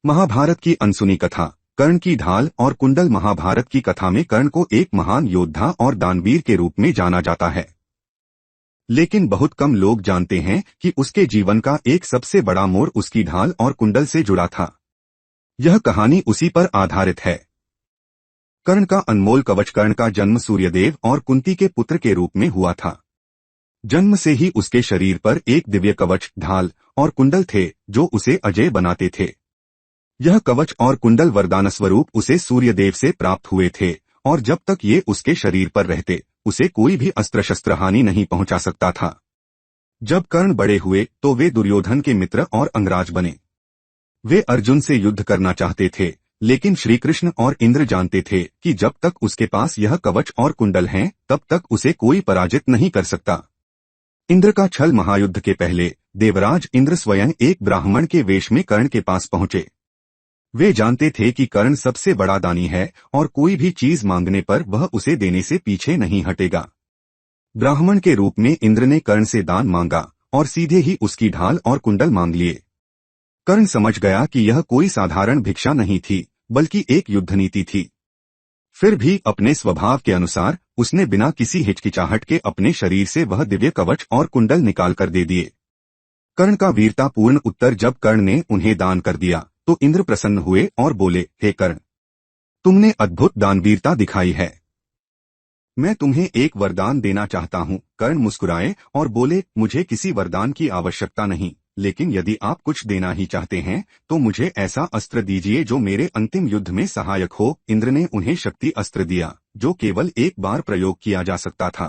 महाभारत की अनसुनी कथा। कर्ण की ढाल और कुंडल। महाभारत की कथा में कर्ण को एक महान योद्धा और दानवीर के रूप में जाना जाता है, लेकिन बहुत कम लोग जानते हैं कि उसके जीवन का एक सबसे बड़ा मोड़ उसकी ढाल और कुंडल से जुड़ा था। यह कहानी उसी पर आधारित है। कर्ण का अनमोल कवच। कर्ण का जन्म सूर्यदेव और कुंती के पुत्र के रूप में हुआ था। जन्म से ही उसके शरीर पर एक दिव्य कवच, ढाल और कुंडल थे जो उसे अजेय बनाते थे। यह कवच और कुंडल वरदान स्वरूप उसे सूर्यदेव से प्राप्त हुए थे और जब तक ये उसके शरीर पर रहते उसे कोई भी अस्त्र शस्त्र हानि नहीं पहुंचा सकता था। जब कर्ण बड़े हुए तो वे दुर्योधन के मित्र और अंगराज बने। वे अर्जुन से युद्ध करना चाहते थे, लेकिन श्री कृष्ण और इंद्र जानते थे कि जब तक उसके पास यह कवच और कुंडल हैं तब तक उसे कोई पराजित नहीं कर सकता। इंद्र का छल। महायुद्ध के पहले देवराज इंद्र स्वयं एक ब्राह्मण के वेश में कर्ण के पास पहुंचे। वे जानते थे कि कर्ण सबसे बड़ा दानी है और कोई भी चीज मांगने पर वह उसे देने से पीछे नहीं हटेगा। ब्राह्मण के रूप में इंद्र ने कर्ण से दान मांगा और सीधे ही उसकी ढाल और कुंडल मांग लिए। कर्ण समझ गया कि यह कोई साधारण भिक्षा नहीं थी, बल्कि एक युद्ध नीति थी। फिर भी अपने स्वभाव के अनुसार उसने बिना किसी हिचकिचाहट के अपने शरीर से वह दिव्य कवच और कुंडल निकाल कर दे दिए। कर्ण का वीरतापूर्ण उत्तर। जब कर्ण ने उन्हें दान कर दिया तो इंद्र प्रसन्न हुए और बोले, हे कर्ण, तुमने अद्भुत दानवीरता दिखाई है। मैं तुम्हें एक वरदान देना चाहता हूँ। कर्ण मुस्कुराए और बोले, मुझे किसी वरदान की आवश्यकता नहीं, लेकिन यदि आप कुछ देना ही चाहते हैं तो मुझे ऐसा अस्त्र दीजिए जो मेरे अंतिम युद्ध में सहायक हो। इंद्र ने उन्हें शक्ति अस्त्र दिया जो केवल एक बार प्रयोग किया जा सकता था।